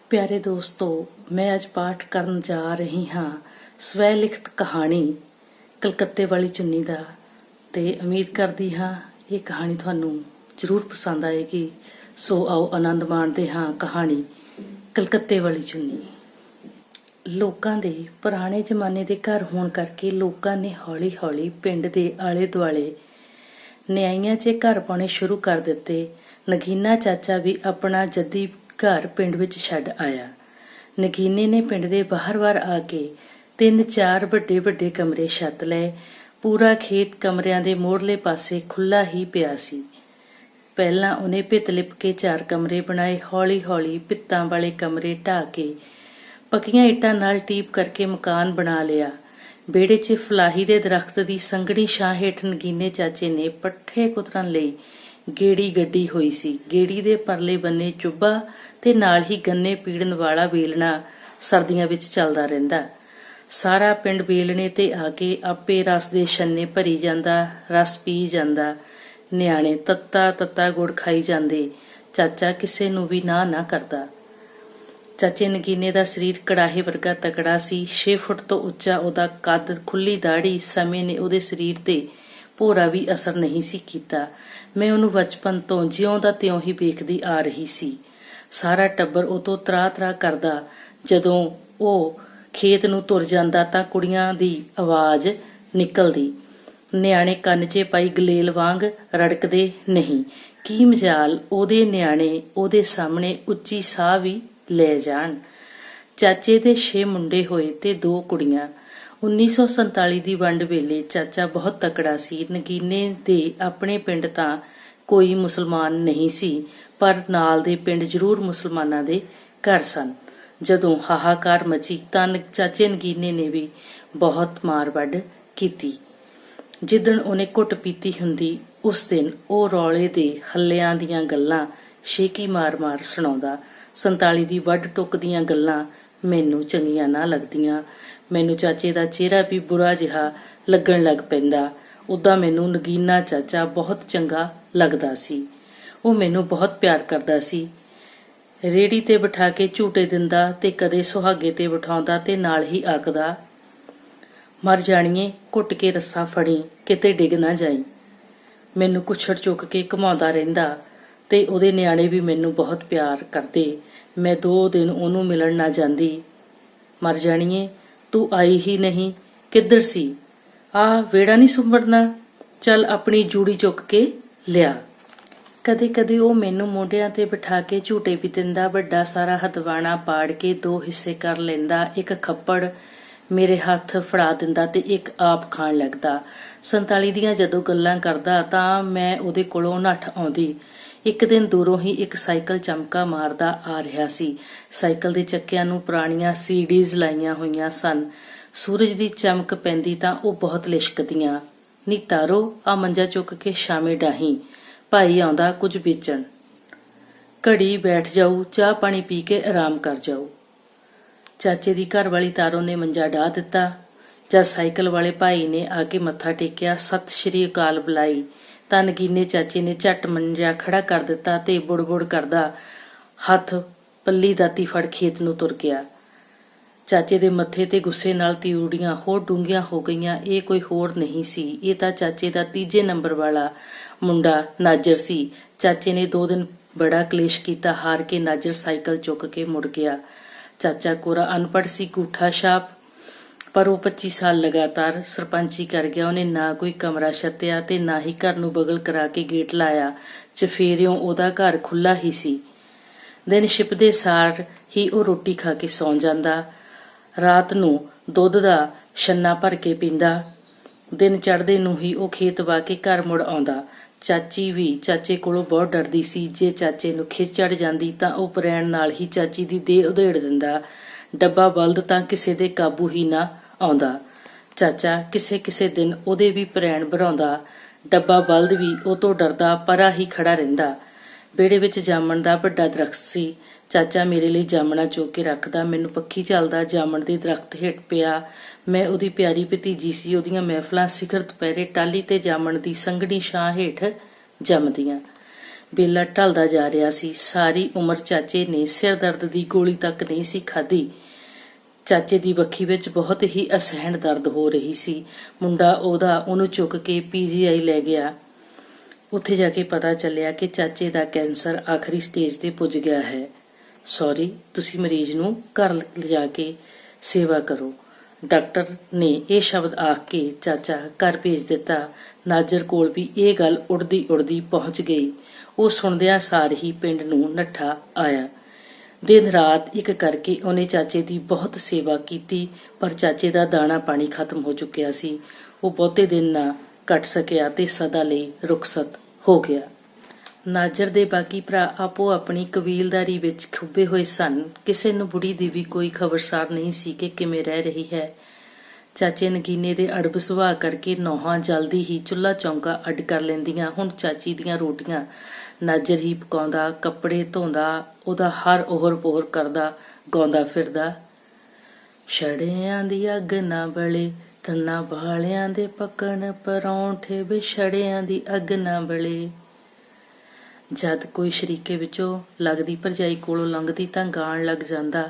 ਪਿਆਰੇ ਦੋਸਤੋ, ਮੈਂ ਅੱਜ ਪਾਠ ਕਰਨ ਜਾ ਰਹੀ ਹਾਂ ਸਵੈ ਲਿਖਤ ਕਹਾਣੀ ਕਲਕੱਤੇ ਵਾਲੀ ਚੁੰਨੀ ਦਾ। ਤੇ ਉਮੀਦ ਕਰਦੀ ਹਾਂ ਇਹ ਕਹਾਣੀ ਤੁਹਾਨੂੰ ਜ਼ਰੂਰ ਪਸੰਦ ਆਏਗੀ। ਸੋ ਆਓ ਆਨੰਦ ਮਾਣਦੇ ਹਾਂ ਕਹਾਣੀ ਕਲਕੱਤੇ ਵਾਲੀ ਚੁੰਨੀ। ਲੋਕਾਂ ਦੇ ਪੁਰਾਣੇ ਜ਼ਮਾਨੇ ਦੇ ਘਰ ਹੋਣ ਕਰਕੇ ਲੋਕਾਂ ਨੇ ਹੌਲੀ-ਹੌਲੀ ਪਿੰਡ ਦੇ ਆਲੇ-ਦੁਆਲੇ ਨਿਆਈਆਂ 'ਚ ਘਰ ਪਾਉਣੇ ਸ਼ੁਰੂ ਕਰ ਦਿੱਤੇ। ਨਗੀਨਾ ਚਾਚਾ ਵੀ ਆਪਣਾ ਜੱਦੀ ਘਰ ਪਿੰਡ ਵਿੱਚ ਛੱਡ ਆਇਆ। ਨਗੀਨੇ ਨੇ ਪਿੰਡ ਦੇ ਬਾਹਰ-ਬਾਹਰ ਆ ਕੇ 3-4 ਵੱਡੇ-ਵੱਡੇ ਕਮਰੇ ਛੱਤ ਲਏ। ਪੂਰਾ ਖੇਤ ਕਮਰਿਆਂ ਦੇ ਮੋੜਲੇ ਪਾਸੇ ਖੁੱਲ੍ਹਾ ਹੀ ਪਿਆ ਸੀ। ਪਹਿਲਾਂ ਉਹਨੇ ਭਿੱਤ ਲਿਪ ਕੇ 4 ਕਮਰੇ ਬਣਾਏ। ਹੌਲੀ-ਹੌਲੀ ਭਿੱਤਾਂ ਵਾਲੇ ਕਮਰੇ ਢਾਹ ਕੇ ਪੱਕੀਆਂ ਇੱਟਾਂ ਨਾਲ ਟੀਪ ਕਰਕੇ ਮਕਾਨ ਬਣਾ ਲਿਆ। ਵਿਹੜੇ 'ਚ ਫਲਾਹੀ ਦੇ ਦਰਖਤ ਦੀ ਸੰਘਣੀ ਛਾਂ ਹੇਠ ਨਗੀਨੇ ਚਾਚੇ ਨੇ ਪੱਠੇ ਕੁਤਰਨ ਲਈ ਗੇੜੀ ਗੱਡੀ ਹੋਈ ਸੀ। ਗੇੜੀ ਦੇ ਪਰਲੇ ਬੰਨੇ ਚੁੱਭਾ ਤੇ ਨਾਲ ਹੀ ਗੰਨੇ ਪੀੜਨ ਵਾਲਾ ਵੇਲਣਾ ਸਰਦੀਆਂ ਵਿੱਚ ਚੱਲਦਾ ਰਹਿੰਦਾ। ਸਾਰਾ ਪਿੰਡ ਵੇਲਣੇ ਤੇ ਆ ਕੇ ਆਪੇ ਰਸ ਦੇ ਛੰਨੇ ਭਰੀ ਜਾਂਦਾ, ਰਸ ਪੀ ਜਾਂਦਾ। ਨਿਆਣੇ ਤੱਤਾ ਗੁੜ ਖਾਈ ਜਾਂਦੇ। ਚਾਚਾ ਕਿਸੇ ਨੂੰ ਵੀ ਨਾ ਕਰਦਾ। ਚਾਚੇ ਨਗੀਨੇ ਦਾ ਸਰੀਰ ਕੜਾਹੇ ਵਰਗਾ ਤਕੜਾ ਸੀ। 6 ਫੁੱਟ ਤੋਂ ਉੱਚਾ ਉਹਦਾ ਕੱਦ, ਖੁੱਲੀ ਦਾੜੀ। ਸਮੇਂ ਨੇ ਉਹਦੇ ਸਰੀਰ ਤੇ ਭੋਰਾ ਵੀ ਅਸਰ ਨਹੀਂ ਸੀ ਕੀਤਾ। ਮੈਂ ਉਹਨੂੰ ਬਚਪਨ ਤੋਂ ਜਿਉਂ ਦਾ ਤਿਉਂ ਹੀ ਵੇਖਦੀ ਆ ਰਹੀ ਸੀ। ਸਾਰਾ ਟੱਬਰ ਉਹ ਤੋਂ ਤਰਾਹ ਕਰਦਾ। ਜਦੋਂ ਉਹ ਖੇਤ ਨੂੰ ਤੁਰ ਜਾਂਦਾ ਤਾਂ ਕੁੜੀਆਂ ਦੀ ਆਵਾਜ਼ ਨਿਕਲਦੀ। ਨਿਆਣੇ ਕੰਨ 'ਚ ਪਾਈ ਗਲੇਲ ਵਾਂਗ ਰੜਕਦੇ ਨਹੀਂ। ਕੀ ਮਜਾਲ ਉਹਦੇ ਨਿਆਣੇ ਉਹਦੇ ਸਾਹਮਣੇ ਉੱਚੀ ਸਾਹ ਵੀ ਲੈ ਜਾਣ। ਚਾਚੇ ਦੇ 6 ਮੁੰਡੇ ਹੋਏ ਤੇ 2 ਕੁੜੀਆਂ। 1947 ਦੀ ਵੰਡ ਵੇਲੇ ਚਾਚਾ ਬਹੁਤ ਤਕੜਾ ਸੀ। ਨਗੀਨੇ ਦੇ ਆਪਣੇ ਪਿੰਡ ਤਾਂ ਕੋਈ ਮੁਸਲਮਾਨ ਨਹੀਂ ਸੀ, ਪਰ ਨਾਲ ਦੇ ਪਿੰਡ ਜ਼ਰੂਰ ਮੁਸਲਮਾਨਾਂ ਦੇ ਘਰ ਸਨ। ਜਦੋਂ ਹਾਹਾਕਾਰ ਮਚੀ ਤਾਂ ਚਾਚੇ ਨਗੀਨੇ ਨੇ ਵੀ ਬਹੁਤ ਮਾਰ ਵੱਢ ਕੀਤੀ। ਜਿੱਦਣ ਉਹਨੇ ਘੁੱਟ ਪੀਤੀ ਹੁੰਦੀ ਉਸ ਦਿਨ ਉਹ ਰੌਲੇ ਦੇ ਹੱਲਿਆਂ ਦੀਆਂ ਗੱਲਾਂ ਸ਼ੇਕੀ ਮਾਰ ਸੁਣਾਉਂਦਾ। 47 ਦੀ ਵੱਢ ਟੁੱਕ ਦੀਆਂ ਗੱਲਾਂ ਮੈਨੂੰ ਚੰਗੀਆਂ ਨਾ ਲੱਗਦੀਆਂ। ਮੈਨੂੰ ਚਾਚੇ ਦਾ ਚਿਹਰਾ ਵੀ ਬੁਰਾ ਜਿਹਾ ਲੱਗਣ ਲੱਗ ਪੈਂਦਾ। ਉੱਦਾਂ ਮੈਨੂੰ ਨਗੀਨਾ ਚਾਚਾ ਬਹੁਤ ਚੰਗਾ ਲੱਗਦਾ ਸੀ। ਉਹ ਮੈਨੂੰ ਬਹੁਤ ਪਿਆਰ ਕਰਦਾ ਸੀ। ਰੇਹੜੀ ਤੇ ਬਿਠਾ ਕੇ ਝੂਟੇ ਦਿੰਦਾ ਤੇ ਕਦੇ ਸੁਹਾਗੇ ਤੇ ਬਿਠਾਉਂਦਾ ਤੇ ਨਾਲ ਹੀ ਆਖਦਾ, ਮਰ ਜਾਣੀਏ, ਘੁੱਟ ਕੇ ਰੱਸਾ ਫੜੀ, ਕਿਤੇ ਡਿੱਗ ਨਾ ਜਾਈ। ਮੈਨੂੰ ਕੁੱਛੜ ਚੁੱਕ ਕੇ ਘੁਮਾਉਂਦਾ ਰਹਿੰਦਾ ਤੇ ਉਹਦੇ ਨਿਆਣੇ ਵੀ ਮੈਨੂੰ ਬਹੁਤ ਪਿਆਰ ਕਰਦੇ। ਮੈਂ 2 ਦਿਨ ਉਹਨੂੰ ਮਿਲਣ ਨਾ ਜਾਂਦੀ। ਮਰ ਜਾਣੀਏ, ਤੂੰ ਆਈ ਹੀ ਨਹੀਂ, ਕਿੱਧਰ ਸੀ? ਆਹ ਵਿਹੜਾ ਨਹੀਂ ਸੁੰਬੜਨਾ, ਚੱਲ ਆਪਣੀ ਜੂੜੀ ਚੁੱਕ ਕੇ ਲਿਆ। ਕਦੇ ਉਹ ਮੈਨੂੰ ਮੋਢਿਆਂ ਤੇ ਬਿਠਾ ਕੇ ਝੂਟੇ ਵੀ ਦਿੰਦਾ। ਵੱਡਾ ਸਾਰਾ ਹਦਵਾਣਾ ਪਾੜ ਕੇ 2 ਹਿੱਸੇ ਕਰ ਲੈਂਦਾ। ਇੱਕ ਖੱਪੜ ਮੇਰੇ ਹੱਥ ਫੜਾ ਦਿੰਦਾ ਤੇ ਇੱਕ ਆਪ ਖਾਣ ਲੱਗਦਾ। 47 ਦੀਆਂ ਜਦੋਂ ਗੱਲਾਂ ਕਰਦਾ ਤਾਂ ਮੈਂ ਉਹਦੇ ਕੋਲੋਂ ਨੱਠ ਆਉਂਦੀ। ਇੱਕ ਦਿਨ ਦੂਰੋਂ ਹੀ ਇੱਕ ਸਾਈਕਲ ਚਮਕਾ ਮਾਰਦਾ ਆ ਰਿਹਾ ਸੀ। ਸਾਈਕਲ ਦੇ ਚੱਕਿਆਂ ਨੂੰ ਪੁਰਾਣੀਆਂ ਸੀਡੀਜ਼ ਲਾਈਆਂ ਹੋਈਆਂ ਸਨ। ਸੂਰਜ ਦੀ ਚਮਕ ਪੈਂਦੀ ਤਾਂ ਉਹ ਬਹੁਤ ਲਿਸ਼ਕਦੀਆਂ। ਨੀ ਤਾਰੋ, ਆ ਮੰਜਾ ਚੁੱਕ ਕੇ ਛਾਵੇਂ ਡਾਹੀਂ, ਭਾਈ ਆਉਂਦਾ ਕੁਝ ਵੇਚਣ। ਘੜੀ ਬੈਠ ਜਾਊ, ਚਾਹ ਪਾਣੀ ਪੀ ਕੇ ਆਰਾਮ ਕਰ ਜਾਊ। ਚਾਚੇ ਦੀ ਘਰ ਵਾਲੀ ਤਾਰੋ ਨੇ ਮੰਜਾ ਢਾਹ ਦਿੱਤਾ। ਜਦ ਸਾਈਕਲ ਵਾਲੇ ਭਾਈ ਨੇ ਆ ਕੇ ਮੱਥਾ ਟੇਕਿਆ, ਸਤਿ ਸ਼੍ਰੀ ਅਕਾਲ ਬੁਲਾਈ ਤਾਂ ਨਗੀਨੇ ਚਾਚੇ ਨੇ ਝੱਟ ਮੰਜਾ ਖੜਾ ਕਰ ਦਿੱਤਾ ਤੇ ਬੁੜ ਕਰਦਾ ਹੱਥ ਪੱਲੀ ਦਾਤੀ ਫੜ ਖੇਤ ਨੂੰ ਤੁਰ ਗਿਆ। ਚਾਚੇ ਦੇ ਮੱਥੇ ਤੇ ਗੁੱਸੇ ਨਾਲ ਤਿਊੜੀਆਂ ਹੋਰ ਡੂੰਘੀਆਂ ਹੋ ਗਈਆਂ। ਇਹ ਕੋਈ ਹੋਰ ਨਹੀਂ ਸੀ, ਇਹ ਤਾਂ ਚਾਚੇ ਦਾ 3 ਨੰਬਰ ਵਾਲਾ ਮੁੰਡਾ ਨਾਜਰ ਸੀ। ਚਾਚੇ ਨੇ 2 ਦਿਨ ਬੜਾ ਕਲੇਸ਼ ਕੀਤਾ। ਹਾਰ ਕੇ ਨਾਜਰ ਸਾਈਕਲ ਚੁੱਕ ਕੇ ਮੁੜ ਗਿਆ। ਚਾਚਾ ਕੋਰਾ ਅਨਪੜ੍ਹ ਸੀ, ਗੂਠਾ ਛਾਪ, ਪਰ ਉਹ 25 ਸਾਲ ਲਗਾਤਾਰ ਸਰਪੰਚੀ ਕਰ ਗਿਆ। ਉਹਨੇ ਨਾ ਕੋਈ ਕਮਰਾ ਛੱਤਿਆ ਤੇ ਨਾ ਹੀ ਘਰ ਨੂੰ ਬਗਲ ਕਰਾ ਕੇ ਗੇਟ ਲਾਇਆ। ਚਫੇਰਿਓਂ ਉਹਦਾ ਘਰ ਖੁੱਲ੍ਹਾ ਹੀ ਸੀ। ਦਿਨ ਛਿਪਦੇ ਸਾਰ ਹੀ ਉਹ ਰੋਟੀ ਖਾ ਕੇ ਸੌਂ ਜਾਂਦਾ। ਰਾਤ ਨੂੰ ਦੁੱਧ ਦਾ ਛੰਨਾ ਭਰ ਕੇ ਪੀਂਦਾ। ਦਿਨ ਚੜ੍ਹਦੇ ਨੂੰ ਹੀ ਉਹ ਖੇਤ ਵਾ ਕੇ ਘਰ ਮੁੜ ਆਉਂਦਾ। ਚਾਚੀ ਵੀ ਚਾਚੇ ਕੋਲੋਂ ਬਹੁਤ ਡਰਦੀ ਸੀ। ਜੇ ਚਾਚੇ ਨੂੰ ਖਿੱਚ ਚੜ੍ਹ ਜਾਂਦੀ ਤਾਂ ਉਹ ਪਰੈਣ ਨਾਲ ਹੀ ਚਾਚੀ ਦੀ ਦੇਹ ਉਧੇੜ ਦਿੰਦਾ। ਡੱਬਾ ਬਲਦ ਤਾਂ ਕਿਸੇ ਦੇ ਕਾਬੂ ਹੀ ਨਾ ਆਉਂਦਾ। ਚਾਚਾ ਕਿਸੇ ਦਿਨ ਉਹਦੇ ਵੀ ਪਰੈਣ ਭਰਾਉਂਦਾ। ਡੱਬਾ ਬਲਦ ਵੀ ਉਹ ਤੋਂ ਡਰਦਾ ਪਰਾਂ ਹੀ ਖੜਾ ਰਹਿੰਦਾ। ਵਿਹੜੇ ਵਿੱਚ ਜਾਮਣ ਦਾ ਵੱਡਾ ਦਰਖਤ ਸੀ। ਚਾਚਾ ਮੇਰੇ ਲਈ ਜਾਮਣਾ ਚੁੱਕ ਕੇ ਰੱਖਦਾ। ਮੈਨੂੰ ਪੱਖੀ ਚੱਲਦਾ ਜਾਮਣ ਦੇ ਦਰਖਤ ਹੇਠ ਪਿਆ। ਮੈਂ ਉਹਦੀ ਪਿਆਰੀ ਭਤੀਜੀ ਸੀ। ਉਹਦੀਆਂ ਮਹਿਫਲਾਂ ਸਿਖਰ ਦੁਪਹਿਰੇ ਟਾਹਲੀ ਤੇ ਜਾਮਣ ਦੀ ਸੰਘਣੀ ਛਾਂ ਹੇਠ ਜੰਮਦੀਆਂ। ਵੇਲਾ ਢਲਦਾ ਜਾ ਰਿਹਾ ਸੀ। ਸਾਰੀ ਉਮਰ ਚਾਚੇ ਨੇ ਸਿਰ ਦਰਦ ਦੀ ਗੋਲੀ ਤੱਕ ਨਹੀਂ ਸੀ ਖਾਧੀ। ਚਾਚੇ ਦੀ ਬੱਖੀ ਵਿੱਚ ਬਹੁਤ ਹੀ ਅਸਹਿਣ ਦਰਦ ਹੋ ਰਹੀ ਸੀ। ਮੁੰਡਾ ਉਹਨੂੰ ਚੁੱਕ ਕੇ PGI ਲੈ ਗਿਆ। ਉੱਥੇ ਜਾ ਕੇ ਪਤਾ ਚੱਲਿਆ ਕਿ ਚਾਚੇ ਦਾ ਕੈਂਸਰ ਆਖਰੀ ਸਟੇਜ ਤੇ ਪੁੱਜ ਗਿਆ ਹੈ। ਸੌਰੀ, ਤੁਸੀਂ ਮਰੀਜ਼ ਨੂੰ ਘਰ ਲਿਜਾ ਕੇ ਸੇਵਾ ਕਰੋ। ਡਾਕਟਰ ਨੇ ਇਹ ਸ਼ਬਦ ਆਖ ਕੇ ਚਾਚਾ ਘਰ ਭੇਜ ਦਿੱਤਾ। ਨਾਜਰ ਕੋਲ ਵੀ ਇਹ ਗੱਲ ਉੜਦੀ ਉੜਦੀ ਪਹੁੰਚ ਗਈ। ਉਹ ਸੁਣਦਿਆਂ ਸਾਰ ਹੀ ਪਿੰਡ ਨੂੰ ਨੱਠਾ ਆਇਆ। ਦਿਨ ਰਾਤ ਇੱਕ ਕਰਕੇ ਉਹਨੇ ਚਾਚੇ ਦੀ ਬਹੁਤ ਸੇਵਾ ਕੀਤੀ, ਪਰ ਚਾਚੇ ਦਾ ਦਾਣਾ ਪਾਣੀ ਖਤਮ ਹੋ ਚੁੱਕਿਆ ਸੀ। ਉਹ ਬਹੁਤੇ ਦਿਨ ਨਾ ਕੱਟ ਸਕਿਆ ਤੇ ਸਦਾ ਲਈ ਰੁਖਸਤ ਹੋ ਗਿਆ। ਨਾਜਰ ਦੇ ਬਾਕੀ ਭਰਾ ਆਪੋ ਆਪਣੀ ਕਬੀਲਦਾਰੀ ਵਿੱਚ ਖੁੱਬੇ ਹੋਏ ਸਨ। ਕਿਸੇ ਨੂੰ ਬੁੜੀ ਦੀ ਵੀ ਕੋਈ ਖਬਰਸਾਰ ਨਹੀਂ ਸੀ ਕਿ ਕਿਵੇਂ ਰਹਿ ਰਹੀ ਹੈ। ਚਾਚੇ ਨਗੀਨੇ ਦੇ ਅੜਬ ਸੁਭਾਅ ਕਰਕੇ ਨੌਹਾਂ ਜਲਦੀ ਹੀ ਚੁੱਲ੍ਹਾ ਚੌਂਕਾ ਅੱਡ ਕਰ ਲੈਂਦੀਆਂ। ਹੁਣ ਚਾਚੀ ਦੀਆਂ ਰੋਟੀਆਂ ਨਾਜਰ ਹੀ ਪਕਾਉਂਦਾ, ਕੱਪੜੇ ਧੋਂਦਾ, ਉਹਦਾ ਹਰ ਓਹਰ ਪੋਹਰ ਕਰਦਾ, ਗਾਉਂਦਾ ਫਿਰਦਾ। ਛੜਿਆਂ ਦੀ ਅੱਗ ਨਾ ਬਲੇ, ਟੰਨਾ ਬਾਲਿਆਂ ਦੇ ਪੱਕਣ ਪਰੌਂਠੇ, ਵੇ ਛੜਿਆਂ ਦੀ ਅੱਗ ਨਾ ਬਲੇ। ਜਦ ਕੋਈ ਸ਼ਰੀਕੇ ਵਿੱਚੋਂ ਲੱਗਦੀ ਭਰਜਾਈ ਕੋਲੋਂ ਲੰਘਦੀ ਤਾਂ ਗਾਣ ਲੱਗ ਜਾਂਦਾ,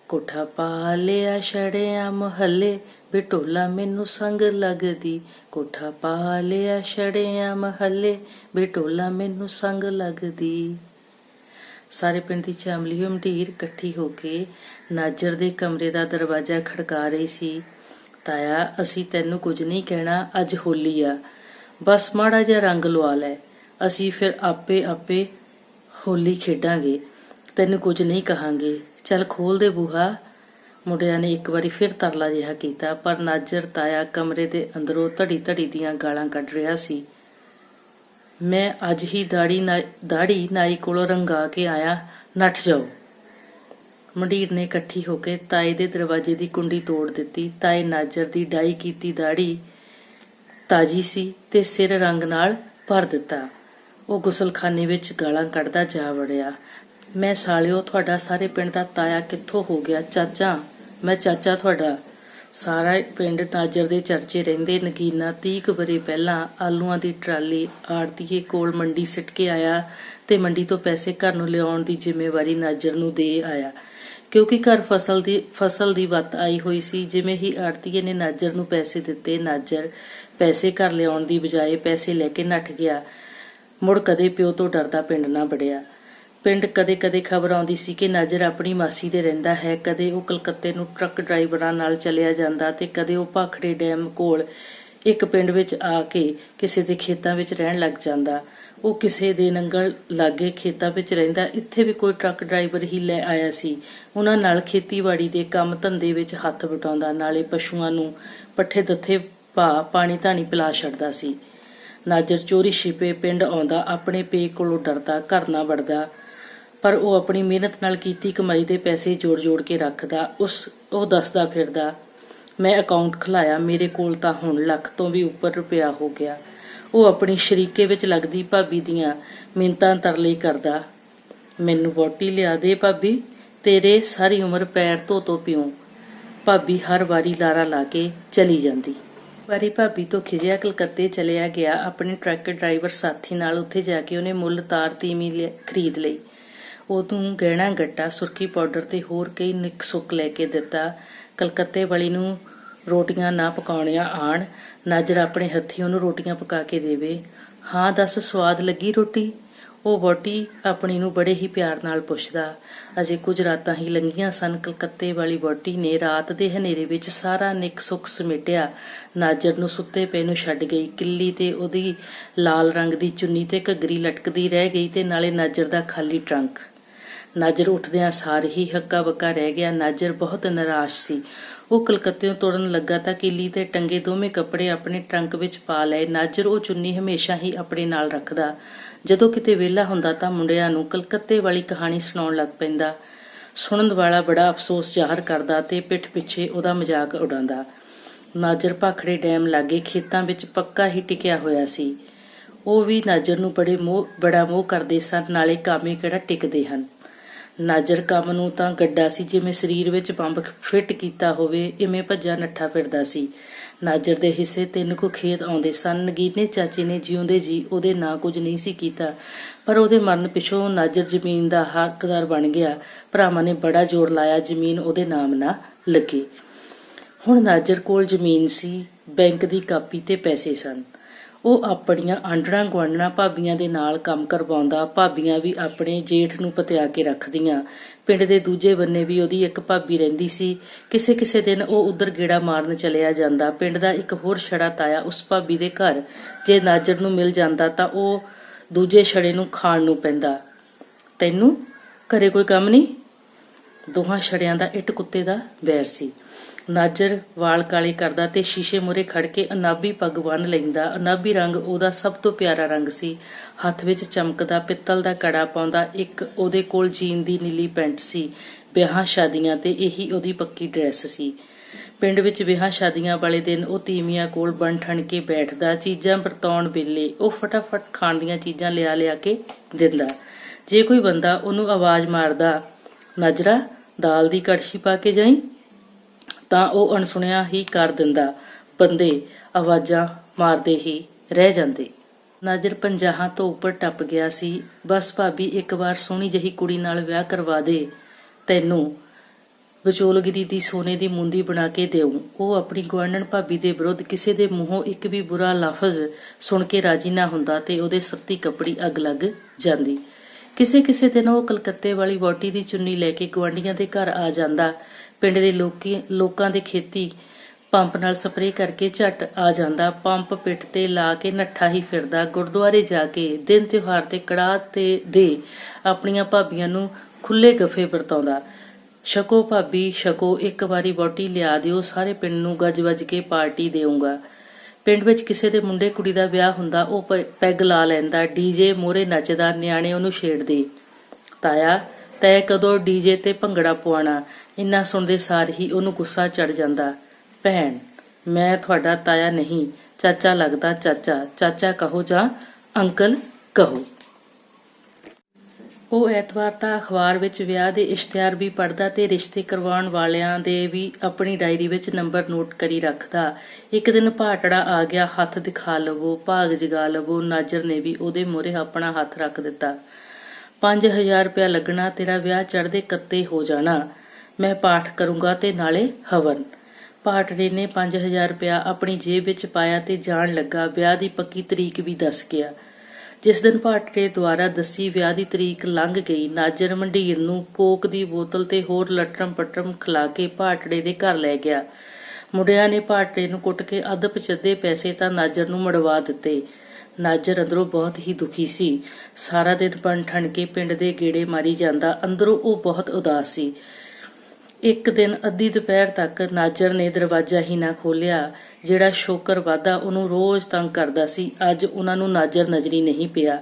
ਕੋਠਾ ਪਾ ਲਿਆ ਛੜਿਆਂ ਮਹੱਲੇ, ਵੇ ਢੋਲਾ ਮੈਨੂੰ ਸੰਗ ਲੱਗਦੀ। ਕੋਠਾ ਪਾ ਲਿਆ ਛੜਿਆਂ ਮਹੱਲੇ, ਵੇ ਢੋਲਾ ਮੈਨੂੰ ਸੰਗ ਲੱਗਦੀ। ਸਾਰੇ ਪਿੰਡ ਦੀ ਚਾਮਲੀ ਹੋਈ ਮੰਡੀਰ ਇਕੱਠੀ ਹੋ ਕੇ ਨਾਜਰ ਦੇ ਕਮਰੇ ਦਾ ਦਰਵਾਜ਼ਾ ਖੜਕਾ ਰਹੀ ਸੀ। ਤਾਇਆ, ਅਸੀਂ ਤੈਨੂੰ ਕੁਝ ਨਹੀਂ ਕਹਿਣਾ, ਅੱਜ ਹੋਲੀ ਆ, ਬਸ ਮਾੜਾ ਜਿਹਾ ਰੰਗ ਲਵਾ ਲੈ, ਅਸੀਂ ਫਿਰ ਆਪੇ ਹੋਲੀ ਖੇਡਾਂਗੇ, ਤੈਨੂੰ ਕੁਝ ਨਹੀਂ ਕਹਾਂਗੇ, ਚੱਲ ਖੋਲ ਦੇ ਬੂਹਾ। ਮੁੰਡਿਆਂ ਨੇ ਇੱਕ ਵਾਰੀ ਫਿਰ ਤਰਲਾ ਜਿਹਾ ਕੀਤਾ, ਪਰ ਨਾਜਰ ਤਾਇਆ ਕਮਰੇ ਦੇ ਅੰਦਰੋਂ ਧੜੀ ਧੜੀ ਦੀਆਂ ਗਾਲਾਂ ਕੱਢ ਰਿਹਾ ਸੀ। ਮੈਂ ਅੱਜ ਹੀ ਦਾੜੀ ਨਾਈ ਕੋਲੋਂ ਰੰਗਾ ਕੇ ਆਇਆ, ਨੱਠ ਜਾਓ। ਮੰਡੀਰ ਨੇ ਇਕੱਠੀ ਹੋ ਕੇ ਤਾਏ ਦੇ ਦਰਵਾਜ਼ੇ ਦੀ ਕੁੰਡੀ ਤੋੜ ਦਿੱਤੀ। ਤਾਏ ਨਾਜਰ ਦੀ ਡਾਈ ਕੀਤੀ ਦਾੜੀ ਤਾਜ਼ੀ ਸੀ ਤੇ ਸਿਰ ਰੰਗ ਨਾਲ ਭਰ ਦਿੱਤਾ। ਉਹ ਗੁਸਲਖਾਨੇ ਵਿੱਚ ਗਾਲਾਂ ਕੱਢਦਾ ਜਾ ਵੜਿਆ। ਮੈਂ ਸਾਲਿਓ, ਤੁਹਾਡਾ ਸਾਰੇ ਪਿੰਡ ਦਾ ਤਾਇਆ ਕਿੱਥੋਂ ਹੋ ਗਿਆ? ਚਾਚਾ, ਮੈਂ ਚਾਚਾ ਤੁਹਾਡਾ। ਸਾਰਾ ਪਿੰਡ ਨਾਜਰ ਦੇ ਚਰਚੇ ਰਹਿੰਦੇ। ਨਗੀਨਾ 30 ਕੁ ਵਰ੍ਹੇ ਪਹਿਲਾਂ ਆਲੂਆਂ ਦੀ ਟਰਾਲੀ ਆੜਤੀਏ ਕੋਲ ਮੰਡੀ ਸਿੱਟ ਕੇ ਆਇਆ ਤੇ ਮੰਡੀ ਤੋਂ ਪੈਸੇ ਘਰ ਨੂੰ ਲਿਆਉਣ ਦੀ ਜ਼ਿੰਮੇਵਾਰੀ ਨਾਜਰ ਨੂੰ ਦੇ ਆਇਆ। ਕਿਉਂਕਿ ਘਰ ਫਸਲ ਦੀ ਵੱਤ ਆਈ ਹੋਈ ਸੀ। ਜਿਵੇਂ ਹੀ ਆੜਤੀਏ ਨੇ ਨਾਜਰ ਨੂੰ ਪੈਸੇ ਦਿੱਤੇ, ਨਾਜਰ ਪੈਸੇ ਘਰ ਲਿਆਉਣ ਦੀ ਬਜਾਏ ਪੈਸੇ ਲੈ ਕੇ ਨੱਠ ਗਿਆ। ਮੁੜ ਕਦੇ ਪਿਓ ਤੋਂ ਡਰਦਾ ਪਿੰਡ ਨਾ ਵੜਿਆ। ਪਿੰਡ ਕਦੇ ਖਬਰ ਆਉਂਦੀ ਸੀ ਕਿ ਨਾਜਰ ਆਪਣੀ ਮਾਸੀ ਦੇ ਰਹਿੰਦਾ ਹੈ। ਕਦੇ ਉਹ ਕਲਕੱਤੇ ਨੂੰ ਟਰੱਕ ਡਰਾਈਵਰਾਂ ਨਾਲ ਚਲਿਆ ਜਾਂਦਾ ਤੇ ਕਦੇ ਉਹ ਭਾਖੜੇ ਡੈਮ ਕੋਲ ਇੱਕ ਪਿੰਡ ਵਿੱਚ ਆ ਕੇ ਕਿਸੇ ਦੇ ਖੇਤਾਂ ਵਿੱਚ ਰਹਿਣ ਲੱਗ ਜਾਂਦਾ। ਉਹ ਕਿਸੇ ਦੇ ਨੰਗਲ ਲਾਗੇ ਖੇਤਾਂ ਵਿੱਚ ਰਹਿੰਦਾ। ਇੱਥੇ ਵੀ ਕੋਈ ਟਰੱਕ ਡਰਾਈਵਰ ਹੀ ਲੈ ਆਇਆ ਸੀ। ਉਹਨਾਂ ਨਾਲ ਖੇਤੀਬਾੜੀ ਦੇ ਕੰਮ ਧੰਦੇ ਵਿੱਚ ਹੱਥ ਵਟਾਉਂਦਾ, ਨਾਲੇ ਪਸ਼ੂਆਂ ਨੂੰ ਪੱਠੇ ਦੱਥੇ ਪਾ ਪਾਣੀ ਧਾਣੀ ਪਿਲਾ ਛੱਡਦਾ ਸੀ। ਨਾਜਰ ਚੋਰੀ ਛਿਪੇ ਪਿੰਡ ਆਉਂਦਾ, ਆਪਣੇ ਪੇ ਕੋਲੋਂ ਡਰਦਾ, ਘਰ ਨਾ ਵੜਦਾ, ਪਰ ਉਹ ਆਪਣੀ ਮਿਹਨਤ ਨਾਲ ਕੀਤੀ ਕਮਾਈ ਦੇ ਪੈਸੇ ਜੋੜ ਕੇ ਰੱਖਦਾ। ਉਹ ਦੱਸਦਾ ਫਿਰਦਾ, ਮੈਂ ਅਕਾਊਂਟ ਖੁਲਾਇਆ, ਮੇਰੇ ਕੋਲ ਤਾਂ ਹੁਣ ਲੱਖ ਤੋਂ ਵੀ ਉੱਪਰ ਰੁਪਇਆ ਹੋ ਗਿਆ। ਉਹ ਆਪਣੀ ਸ਼ਰੀਕੇ ਵਿੱਚ ਲੱਗਦੀ ਭਾਬੀ ਦੀਆਂ ਮਿੰਨਤਾਂ ਤਰਲੇ ਕਰਦਾ, ਮੈਨੂੰ ਵਹੁਟੀ ਲਿਆ ਦੇ ਭਾਬੀ, ਤੇਰੇ ਸਾਰੀ ਉਮਰ ਪੈਰ ਧੋ ਪਿਉ। ਭਾਬੀ ਹਰ ਵਾਰੀ ਲਾਰਾ ਲਾ ਕੇ ਚਲੀ ਜਾਂਦੀ। ਵਾਰੀ ਭਾਬੀ ਤੋਂ ਖਿਜਿਆ ਕਲਕੱਤੇ ਚਲਿਆ ਗਿਆ। ਆਪਣੇ ਟਰੱਕ ਡਰਾਈਵਰ ਸਾਥੀ ਨਾਲ ਉੱਥੇ ਜਾ ਕੇ ਉਹਨੇ ਮੁੱਲ ਤਾਰ ਤੀਵੀਂ ਖਰੀਦ ਲਈ। ਉਹਨੂੰ ਗਹਿਣਾ ਗੱਟਾ, ਸੁਰਖੀ ਪਾਊਡਰ ਤੇ ਹੋਰ ਕਈ ਨਿੱਕ ਸੁੱਕ ਲੈ ਕੇ ਦਿੱਤਾ। ਕਲਕੱਤੇ ਵਾਲੀ ਨੂੰ ਰੋਟੀਆਂ ਨਾ ਪਕਾਉਣੀਆਂ ਆਣ, ਨਾਜਰ ਆਪਣੇ ਹੱਥੀਂ ਉਹਨੂੰ ਰੋਟੀਆਂ ਪਕਾ ਕੇ ਦੇਵੇ। ਹਾਂ ਦੱਸ, ਸਵਾਦ ਲੱਗੀ ਰੋਟੀ? ਉਹ ਵਹੁਟੀ ਆਪਣੀ ਨੂੰ ਬੜੇ ਹੀ ਪਿਆਰ ਨਾਲ ਪੁੱਛਦਾ। ਅਜੇ ਕੁਝ ਰਾਤਾਂ ਹੀ ਲੰਘੀਆਂ ਸਨ। ਕਲਕੱਤੇ ਵਾਲੀ ਵਹੁਟੀ ਨੇ ਰਾਤ ਦੇ ਹਨੇਰੇ ਵਿੱਚ ਸਾਰਾ ਨਿੱਕ ਸੁੱਕ ਸਮੇਟਿਆ। ਨਾਜਰ ਨੂੰ ਸੁੱਤੇ ਪਏ ਨੂੰ ਛੱਡ ਗਈ। ਕਿੱਲੀ ਤੇ ਉਹਦੀ ਲਾਲ ਰੰਗ ਦੀ ਚੁੰਨੀ ਤੇ ਘੱਗਰੀ ਲਟਕਦੀ ਰਹਿ ਗਈ ਤੇ ਨਾਲੇ ਨਾਜਰ ਦਾ ਖਾਲੀ ਟਰੰਕ। ਨਾਜਰ ਉੱਠਦਿਆਂ ਸਾਰ ਹੀ ਹੱਕਾ ਬੱਕਾ ਰਹਿ ਗਿਆ। ਨਾਜਰ ਬਹੁਤ ਨਿਰਾਸ਼ ਸੀ। ਉਹ ਕਲਕੱਤਿਓਂ ਤੁਰਨ ਲੱਗਾ ਤਾਂ ਕਿੱਲੀ ਤੇ ਟੰਗੇ ਦੋਵੇਂ ਕੱਪੜੇ ਆਪਣੇ ਟਰੰਕ ਵਿੱਚ ਪਾ ਲਏ। ਨਾਜਰ ਉਹ ਚੁੰਨੀ ਹਮੇਸ਼ਾ ਹੀ ਆਪਣੇ ਨਾਲ ਰੱਖਦਾ। ਜਦੋਂ ਕਿਤੇ ਵਿਹਲਾ ਹੁੰਦਾ ਤਾਂ ਮੁੰਡਿਆਂ ਨੂੰ ਕਲਕੱਤੇ ਵਾਲੀ ਕਹਾਣੀ ਸੁਣਾਉਣ ਲੱਗ ਪੈਂਦਾ। ਸੁਣਨ ਵਾਲਾ ਬੜਾ ਅਫਸੋਸ ਜ਼ਾਹਰ ਕਰਦਾ ਤੇ ਪਿੱਠ ਪਿੱਛੇ ਉਹਦਾ ਮਜ਼ਾਕ ਉਡਾਉਂਦਾ। ਨਾਜਰ ਭਾਖੜੇ ਡੈਮ ਲਾਗੇ ਖੇਤਾਂ ਵਿੱਚ ਪੱਕਾ ਹੀ ਟਿਕਿਆ ਹੋਇਆ ਸੀ। ਉਹ ਵੀ ਨਾਜਰ ਨੂੰ ਬੜਾ ਮੋਹ ਕਰਦੇ ਸਨ, ਨਾਲੇ ਕਾਮੇ ਕਿਹੜਾ ਟਿਕਦੇ ਹਨ। ਨਾਜਰ ਕੰਮ ਨੂੰ ਤਾਂ ਗੱਡਾ ਸੀ, ਜਿਵੇਂ ਸਰੀਰ ਵਿੱਚ ਬੰਬ ਫਿੱਟ ਕੀਤਾ ਹੋਵੇ, ਇਵੇਂ ਭੱਜਾ ਨੱਠਾ ਫਿਰਦਾ ਸੀ। ਨਾਜਰ ਦੇ ਹਿੱਸੇ 3 ਕੁ ਖੇਤ ਆਉਂਦੇ ਸਨ। ਨਗੀਨੇ ਚਾਚੇ ਨੇ ਜਿਉਂਦੇ ਜੀ ਉਹਦੇ ਨਾਂ ਕੁਝ ਨਹੀਂ ਸੀ ਕੀਤਾ, ਪਰ ਉਹਦੇ ਮਰਨ ਪਿੱਛੋਂ ਨਾਜਰ ਜ਼ਮੀਨ ਦਾ ਹੱਕਦਾਰ ਬਣ ਗਿਆ। ਭਰਾਵਾਂ ਨੇ ਬੜਾ ਜ਼ੋਰ ਲਾਇਆ ਜ਼ਮੀਨ ਉਹਦੇ ਨਾਮ ਨਾ ਲੱਗੇ। ਹੁਣ ਨਾਜਰ ਕੋਲ ਜ਼ਮੀਨ ਸੀ, ਬੈਂਕ ਦੀ ਕਾਪੀ ਤੇ ਪੈਸੇ ਸਨ। ਉਹ ਆਪਣੀਆਂ ਆਂਢਣਾਂ ਗੁਆਂਢਣਾਂ ਭਾਬੀਆਂ ਦੇ ਨਾਲ ਕੰਮ ਕਰਵਾਉਂਦਾ। ਭਾਬੀਆਂ ਵੀ ਆਪਣੇ ਜੇਠ ਨੂੰ ਪਤਿਆ ਕੇ ਰੱਖਦੀਆਂ। ਪਿੰਡ ਦੇ ਦੂਜੇ ਬੰਨੇ ਵੀ ਉਹਦੀ ਇੱਕ ਭਾਬੀ ਰਹਿੰਦੀ ਸੀ। ਕਿਸੇ ਕਿਸੇ ਦਿਨ ਉਹ ਉੱਧਰ ਗੇੜਾ ਮਾਰਨ ਚਲਿਆ ਜਾਂਦਾ। ਪਿੰਡ ਦਾ ਇੱਕ ਹੋਰ ਛੜਾ ਤਾਇਆ ਉਸ ਭਾਬੀ ਦੇ ਘਰ ਜੇ ਨਾਜਰ ਨੂੰ ਮਿਲ ਜਾਂਦਾ ਤਾਂ ਉਹ ਦੂਜੇ ਛੜੇ ਨੂੰ ਖਾਣ ਨੂੰ ਪੈਂਦਾ। ਤੈਨੂੰ ਘਰੇ ਕੋਈ ਕੰਮ ਨਹੀਂ? ਦੋਹਾਂ ਛੜਿਆਂ ਦਾ ਇੱਟ ਕੁੱਤੇ ਦਾ ਵੈਰ ਸੀ। ਨਾਜਰ ਵਾਲ ਕਾਲੇ ਕਰਦਾ ਤੇ ਸ਼ੀਸ਼ੇ ਮੂਹਰੇ ਖੜ ਕੇ ਅਨਾਬੀ ਪੱਗ ਬੰਨ੍ਹ ਲੈਂਦਾ। ਅਨਾਬੀ ਰੰਗ ਉਹਦਾ ਸਭ ਤੋਂ ਪਿਆਰਾ ਰੰਗ ਸੀ। ਹੱਥ ਵਿੱਚ ਚਮਕਦਾ ਪਿੱਤਲ ਦਾ ਕੜਾ ਪਾਉਂਦਾ। ਇੱਕ ਉਹਦੇ ਕੋਲ ਜੀਨ ਦੀ ਨੀਲੀ ਪੈਂਟ ਸੀ। ਵਿਆਹਾਂ ਸ਼ਾਦੀਆਂ ਤੇ ਇਹੀ ਉਹਦੀ ਪੱਕੀ ਡਰੈਸ ਸੀ। ਪਿੰਡ ਵਿੱਚ ਵਿਆਹਾਂ ਸ਼ਾਦੀਆਂ ਵਾਲੇ ਦਿਨ ਉਹ ਤੀਵੀਆਂ ਕੋਲ ਬਣ ਠਣ ਕੇ ਬੈਠਦਾ। ਚੀਜ਼ਾਂ ਵਰਤਾਉਣ ਵੇਲੇ ਉਹ ਫਟਾਫਟ ਖਾਣ ਦੀਆਂ ਚੀਜ਼ਾਂ ਲਿਆ ਕੇ ਦਿੰਦਾ। ਜੇ ਕੋਈ ਬੰਦਾ ਉਹਨੂੰ ਆਵਾਜ਼ ਮਾਰਦਾ, ਨਾਜਰਾ ਦਾਲ ਦੀ ਕੜਛੀ ਪਾ ਕੇ ਜਾਈਂ, ਤਾਂ ਉਹ ਅਣਸੁਣਿਆ ਹੀ ਕਰ ਦਿੰਦਾ। ਬੰਦੇ ਆਵਾਜ਼ਾਂ ਮਾਰਦੇ ਹੀ ਰਹਿ ਜਾਂਦੇ। ਨਾਜਰ 50 ਤੋਂ ਉੱਪਰ ਟੱਪ ਗਿਆ ਸੀ। ਬਸ ਭਾਬੀ ਇੱਕ ਵਾਰ ਸੋਹਣੀ ਜਿਹੀ ਕੁੜੀ ਨਾਲ ਵਿਆਹ ਕਰਵਾ ਦੇ, ਤੈਨੂੰ ਵਿਚੋਲਗਿਰੀ ਦੀ ਸੋਨੇ ਦੀ ਮੁੰਦੀ ਬਣਾ ਕੇ ਦੇਊਂ। ਉਹ ਆਪਣੀ ਗੁਆਂਢਣ ਭਾਬੀ ਦੇ ਵਿਰੁੱਧ ਕਿਸੇ ਦੇ ਮੂੰਹੋਂ ਇੱਕ ਵੀ ਬੁਰਾ ਲਫ਼ਜ਼ ਸੁਣ ਕੇ ਰਾਜੀ ਨਾ ਹੁੰਦਾ ਤੇ ਉਹਦੇ ਸੱਤੀ ਕੱਪੜੀ ਅੱਗ ਲੱਗ ਜਾਂਦੀ। ਕਿਸੇ ਕਿਸੇ ਦਿਨ ਉਹ ਕਲਕੱਤੇ ਵਾਲੀ ਵਹੁਟੀ ਦੀ ਚੁੰਨੀ ਲੈ ਕੇ ਗੁਆਂਢੀਆਂ ਦੇ ਘਰ ਆ ਜਾਂਦਾ। ਪਿੰਡ ਦੇ ਲੋਕਾਂ ਦੇ ਖੇਤੀ ਪੰਪ ਨਾਲ ਸਪਰੇਅ ਕਰਕੇ ਝੱਟ ਆ ਜਾਂਦਾ। ਪੰਪ ਪਿੱਠ ਤੇ ਲਾ ਕੇ ਨੱਠਾ ਹੀ ਫਿਰਦਾ। ਗੁਰਦੁਆਰੇ ਜਾ ਕੇ ਦਿਨ ਤਿਉਹਾਰ ਤੇ ਕੜਾਹ ਤੇ ਦੇ ਆਪਣੀਆਂ ਭਾਬੀਆਂ ਨੂੰ ਖੁੱਲੇ ਗੱਫੇ ਵਰਤਾਉਂਦਾ। ਛਕੋ ਭਾਬੀ ਛਕੋ, ਇੱਕ ਵਾਰੀ ਵਹੁਟੀ ਲਿਆ ਦਿਓ, ਸਾਰੇ ਪਿੰਡ ਨੂੰ ਗੱਜ ਵੱਜ ਕੇ ਪਾਰਟੀ ਦੇਊਂਗਾ। ਪਿੰਡ ਵਿੱਚ ਕਿਸੇ ਦੇ ਮੁੰਡੇ ਕੁੜੀ ਦਾ ਵਿਆਹ ਹੁੰਦਾ, ਉਹ ਪੈਗ ਲਾ ਲੈਂਦਾ, ਡੀਜੇ ਮੋਹਰੇ ਨੱਚਦਾ, ਨਿਆਣੇ ਉਹਨੂੰ ਛੇੜਦੇ। ਤਾਇਆ ਤੈਂ ਕਦੋਂ ਡੀਜੇ ਤੇ ਭੰਗੜਾ ਪਵਾਉਣਾ? ਇੰਨਾ ਸੁਣਦੇ ਸਾਰ ਹੀ ਉਹਨੂੰ ਗੁੱਸਾ ਚੜ ਜਾਂਦਾ। ਭੈਣ, ਮੈਂ ਤੁਹਾਡਾ ਤਾਇਆ ਨਹੀਂ, ਚਾਚਾ ਲੱਗਦਾ। ਚਾਚਾ ਚਾਚਾ ਕਹੋ ਜਾਂ ਅੰਕਲ ਕਹੋ। ਉਹ ਐਤਵਾਰ ਤਾਂ ਅਖਬਾਰ ਵਿੱਚ ਵਿਆਹ ਦੇ ਇਸ਼ਤਿਹਾਰ ਵੀ ਪੜ੍ਹਦਾ ਤੇ ਰਿਸ਼ਤੇ ਕਰਵਾਉਣ ਵਾਲਿਆਂ ਦੇ ਵੀ ਆਪਣੀ ਡਾਇਰੀ ਵਿੱਚ ਨੰਬਰ ਨੋਟ ਕਰੀ ਰੱਖਦਾ। ਇੱਕ ਦਿਨ ਭਾਟੜਾ ਆ ਗਿਆ, ਹੱਥ ਦਿਖਾ ਲਵੋ, ਭਾਗ ਜਗਾ ਲਵੋ। ਨਾਜਰ ਨੇ ਵੀ ਉਹਦੇ ਮੂਹਰੇ ਆਪਣਾ ਹੱਥ ਰੱਖ ਦਿੱਤਾ। 5000 ਰੁਪਇਆ ਲੱਗਣਾ, ਤੇਰਾ ਵਿਆਹ ਚੜ੍ਹਦੇ ਕੱਤੇ ਹੋ ਜਾਣਾ। ਮੈਂ ਪਾਠ ਕਰੂੰਗਾ ਤੇ ਨਾਲੇ ਹਵਨ। ਭਾਟੜੇ ਨੇ 5000 ਰੁਪਇਆ ਆਪਣੀ ਜੇਬ ਵਿੱਚ ਪਾਇਆ ਤੇ ਜਾਣ ਲੱਗਾ। ਵਿਆਹ ਦੀ ਪੱਕੀ ਤਰੀਕ ਵੀ ਦੱਸ ਗਿਆ। ਜਿਸ ਦਿਨ ਭਾਟੜੇ ਦੁਆਰਾ ਦੱਸੀ ਵਿਆਹ ਦੀ ਤਰੀਕ ਲੰਘ ਗਈ। ਨਾਜਰ ਮੰਡੀਰ ਨੂੰ ਕੋਕ ਦੀ ਬੋਤਲ ਤੇ ਹੋਰ ਲਟਰਮ ਪਟਰਮ ਖਿਲਾ ਕੇ ਭਾਟੜੇ ਦੇ ਘਰ ਲੈ ਗਿਆ। ਮੁੰਡਿਆਂ ਨੇ ਭਾਟੜੇ ਨੂੰ ਕੁੱਟ ਕੇ ਅੱਧ ਪਚੱਧੇ ਪੈਸੇ ਤਾਂ ਨਾਜਰ ਨੂੰ ਮੜਵਾ ਦਿੱਤੇ। ਨਾਜਰ ਅੰਦਰੋਂ ਬਹੁਤ ਹੀ ਦੁਖੀ ਸੀ। ਸਾਰਾ ਦਿਨ ਬਣ ਠਣ ਕੇ ਪਿੰਡ ਦੇ ਗੇੜੇ ਮਾਰੀ ਜਾਂਦਾ। ਅੰਦਰੋਂ ਉਹ ਬਹੁਤ ਉਦਾਸ ਸੀ। ਇੱਕ ਦਿਨ ਅੱਧੀ ਦੁਪਹਿਰ ਤੱਕ ਨਾਜਰ ਨੇ ਦਰਵਾਜ਼ਾ ਹੀ ਨਾ ਖੋਲ੍ਹਿਆ। ਜਿਹੜਾ ਸ਼ੋਕਰ ਵਾਧਾ ਉਹਨੂੰ ਰੋਜ਼ ਤੰਗ ਕਰਦਾ ਸੀ, ਅੱਜ ਉਹਨਾਂ ਨੂੰ ਨਾਜਰ ਨਜ਼ਰੀ ਨਹੀਂ ਪਿਆ।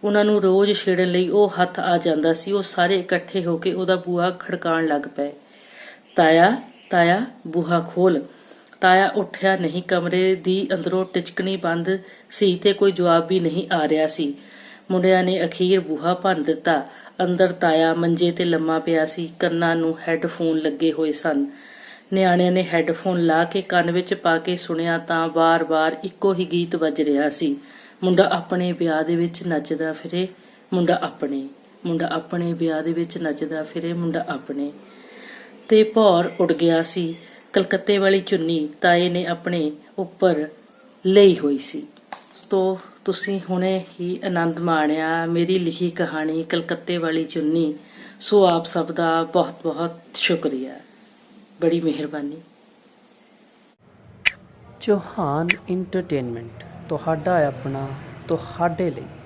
ਉਹਨਾਂ ਨੂੰ ਰੋਜ਼ ਛੇੜਨ ਲਈ ਉਹ ਹੱਥ ਆ ਜਾਂਦਾ ਸੀ। ਉਹ ਸਾਰੇ ਇਕੱਠੇ ਹੋ ਕੇ ਉਹਦਾ ਬੂਹਾ ਖੜਕਾਉਣ ਲੱਗ ਪਏ। ਤਾਇਆ ਤਾਇਆ ਬੂਹਾ ਖੋਲ। ਤਾਇਆ ਉੱਠਿਆ ਨਹੀਂ। ਕਮਰੇ ਦੀ ਅੰਦਰੋਂ ਟਿਚਕਣੀ ਬੰਦ ਸੀ ਤੇ ਕੋਈ ਜਵਾਬ ਵੀ ਨਹੀਂ ਆ ਰਿਹਾ ਸੀ। ਮੁੰਡਿਆਂ ਨੇ ਅਖੀਰ ਬੂਹਾ ਭੰਨ ਦਿੱਤਾ। ਅੰਦਰ ਤਾਇਆ ਮੰਜੇ ਤੇ ਲੰਮਾ ਪਿਆ ਸੀ। ਕੰਨਾਂ ਨੂੰ ਹੈੱਡਫੋਨ ਲੱਗੇ ਹੋਏ ਸਨ। ਨਿਆਣਿਆਂ ਨੇ ਹੈੱਡਫੋਨ ਲਾ ਕੇ ਕੰਨ ਵਿੱਚ ਪਾ ਕੇ ਸੁਣਿਆ ਤਾਂ ਵਾਰ-ਵਾਰ ਇੱਕੋ ਹੀ ਗੀਤ ਵੱਜ ਰਿਹਾ ਸੀ। ਮੁੰਡਾ ਆਪਣੇ ਵਿਆਹ ਦੇ ਵਿੱਚ ਨੱਚਦਾ ਫਿਰੇ, ਮੁੰਡਾ ਆਪਣੇ ਵਿਆਹ ਦੇ ਵਿੱਚ ਨੱਚਦਾ ਫਿਰੇ, ਮੁੰਡਾ ਆਪਣੇ। ਤੇ ਭੌਰ ਉੱਡ ਗਿਆ ਸੀ। ਕਲਕੱਤੇ ਵਾਲੀ ਚੁੰਨੀ ਤਾਏ ਨੇ ਆਪਣੇ ਉੱਪਰ ਲਈ ਹੋਈ ਸੀ। ਤੋਂ ਤੁਸੀਂ ਹੁਣੇ ਹੀ ਆਨੰਦ ਮਾਣਿਆ ਮੇਰੀ ਲਿਖੀ ਕਹਾਣੀ ਕਲਕੱਤੇ ਵਾਲੀ ਚੁੰਨੀ। ਸੋ ਆਪ ਸਭ ਦਾ ਬਹੁਤ ਬਹੁਤ ਸ਼ੁਕਰੀਆ, ਬੜੀ ਮਿਹਰਬਾਨੀ। ਚੌਹਾਨ ਇੰਟਰਟੇਨਮੈਂਟ ਤੁਹਾਡਾ ਆਪਣਾ, ਤੁਹਾਡੇ ਲਈ।